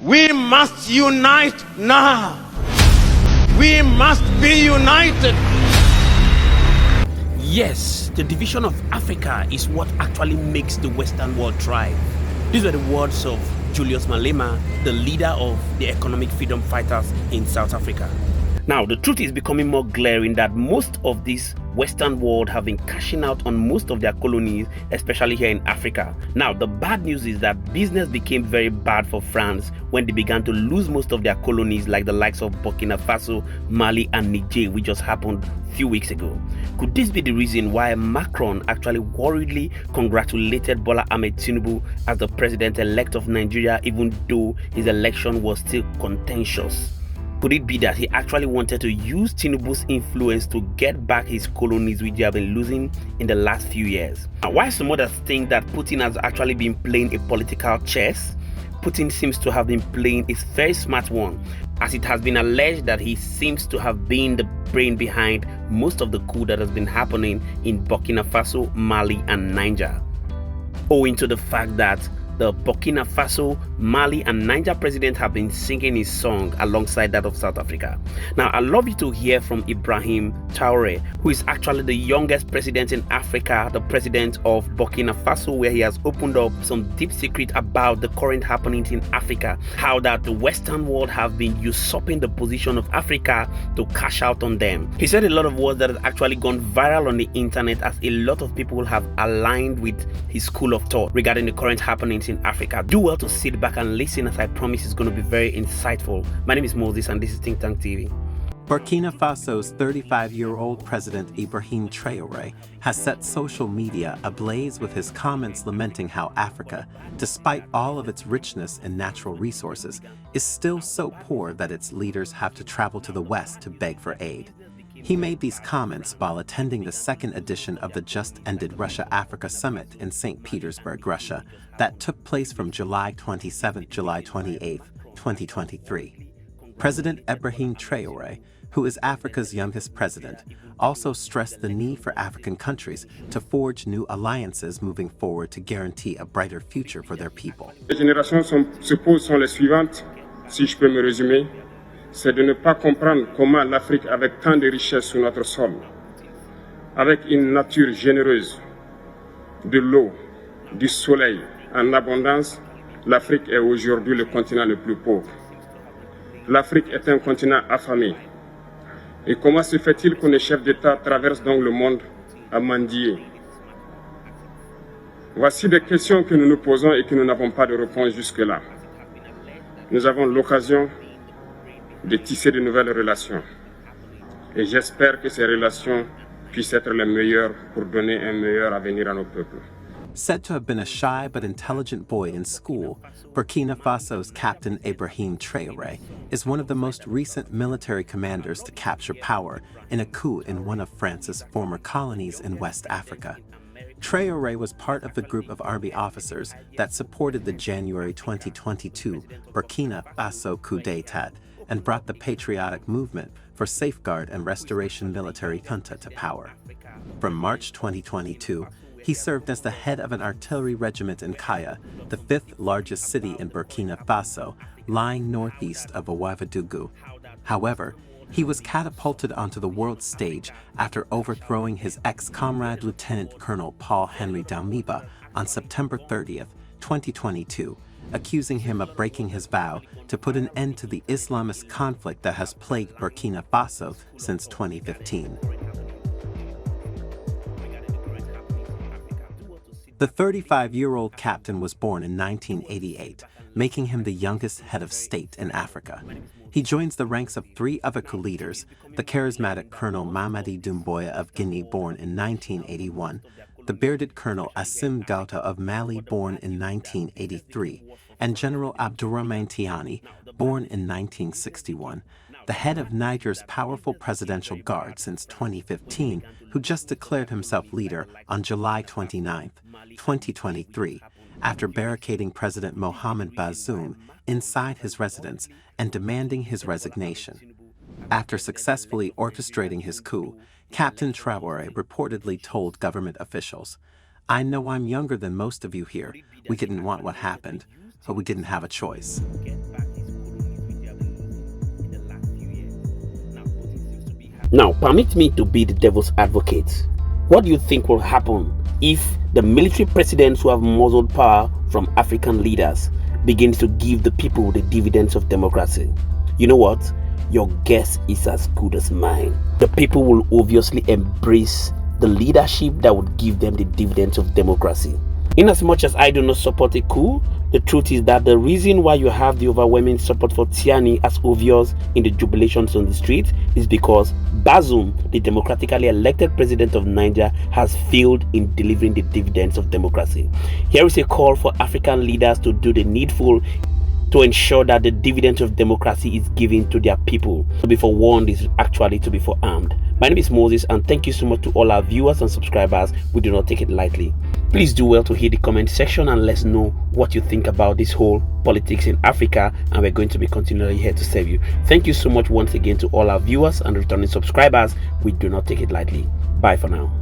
We must unite now. We must be united. Yes, the division of Africa is what actually makes the Western world thrive. These were the words of Julius Malema, the leader of the economic freedom fighters in South Africa. Now, the truth is becoming more glaring that most of this Western world have been cashing out on most of their colonies, especially here in Africa. Now, the bad news is that business became very bad for France when they began to lose most of their colonies, like the likes of Burkina Faso, Mali, and Niger, which just happened a few weeks ago. Could this be the reason why Macron actually worriedly congratulated Bola Ahmed Tinubu as the president-elect of Nigeria, even though his election was still contentious? Could it be that he actually wanted to use Tinubu's influence to get back his colonies, which they have been losing in the last few years? Now, while some others think that Putin has actually been playing a political chess, Putin seems to have been playing a very smart one, as it has been alleged that he seems to have been the brain behind most of the coup that has been happening in Burkina Faso, Mali, and Niger, owing to the fact that the Burkina Faso, Mali, and Niger president have been singing his song alongside that of South Africa. Now, I'd love you to hear from Ibrahim Traore, who is actually the youngest president in Africa, the president of Burkina Faso, where he has opened up some deep secret about the current happenings in Africa, how that the Western world have been usurping the position of Africa to cash out on them. He said a lot of words that have actually gone viral on the internet, as a lot of people have aligned with his school of thought regarding the current happenings in Africa. Do well to sit back and listen, as I promise it's going to be very insightful. My name is Moses and this is Think Tank TV. Burkina Faso's 35-year-old president Ibrahim Traore has set social media ablaze with his comments lamenting how Africa, despite all of its richness and natural resources, is still so poor that its leaders have to travel to the West to beg for aid. He made these comments while attending the second edition of the just-ended Russia-Africa Summit in St. Petersburg, Russia, that took place from July 27 to July 28, 2023. President Ibrahim Traore, who is Africa's youngest president, also stressed the need for African countries to forge new alliances moving forward to guarantee a brighter future for their people. Les générations se posent sont les suivantes, si je peux me résumer. C'est de ne pas comprendre comment l'Afrique, avec tant de richesses sur notre sol, avec une nature généreuse, de l'eau, du soleil en abondance, l'Afrique est aujourd'hui le continent le plus pauvre. L'Afrique est un continent affamé. Et comment se fait-il que les chefs d'État traversent donc le monde à mendier? Voici des questions que nous nous posons et que nous n'avons pas de réponse jusque-là. Nous avons l'occasion de tisser de nouvelles relations. Et j'espère que ces relations puissent être les meilleures pour donner un meilleur avenir à nos peuples. Said to have been a shy but intelligent boy in school, Burkina Faso's Captain Ibrahim Traore is one of the most recent military commanders to capture power in a coup in one of France's former colonies in West Africa. Traore was part of the group of army officers that supported the January 2022 Burkina Faso coup d'etat and brought the patriotic movement for safeguard and restoration military junta to power. From March 2022, he served as the head of an artillery regiment in Kaya, the fifth largest city in Burkina Faso, lying northeast of Ouagadougou. However, he was catapulted onto the world stage after overthrowing his ex-comrade Lieutenant Colonel Paul-Henri Damiba on September 30th, 2022, accusing him of breaking his vow to put an end to the Islamist conflict that has plagued Burkina Faso since 2015. The 35-year-old captain was born in 1988, making him the youngest head of state in Africa. He joins the ranks of three other coup leaders, the charismatic Colonel Mamadi Doumbouya of Guinea, born in 1981, the bearded Colonel Assimi Goïta of Mali, born in 1983, and General Abdourahmane Tiani, born in 1961, the head of Niger's powerful presidential guard since 2015, who just declared himself leader on July 29, 2023, after barricading President Mohamed Bazoum inside his residence and demanding his resignation. After successfully orchestrating his coup, Captain Traore reportedly told government officials, "I know I'm younger than most of you here. We didn't want what happened, but we didn't have a choice." Now, permit me to be the devil's advocate. What do you think will happen if the military presidents who have muzzled power from African leaders begins to give the people the dividends of democracy? You know what? Your guess is as good as mine. The people will obviously embrace the leadership that would give them the dividends of democracy. In as much as I do not support a coup, the truth is that the reason why you have the overwhelming support for Tiani as obvious in the jubilations on the street is because Bazoum, the democratically elected president of Niger, has failed in delivering the dividends of democracy. Here is a call for African leaders to do the needful to ensure that the dividend of democracy is given to their people. To be forewarned is actually to be forearmed. My name is Moses, and thank you so much to all our viewers and subscribers. We do not take it lightly. Please do well to hit the comment section and let us know what you think about this whole politics in Africa, and we're going to be continually here to serve you. Thank you so much once again to all our viewers and returning subscribers. We do not take it lightly. Bye for now.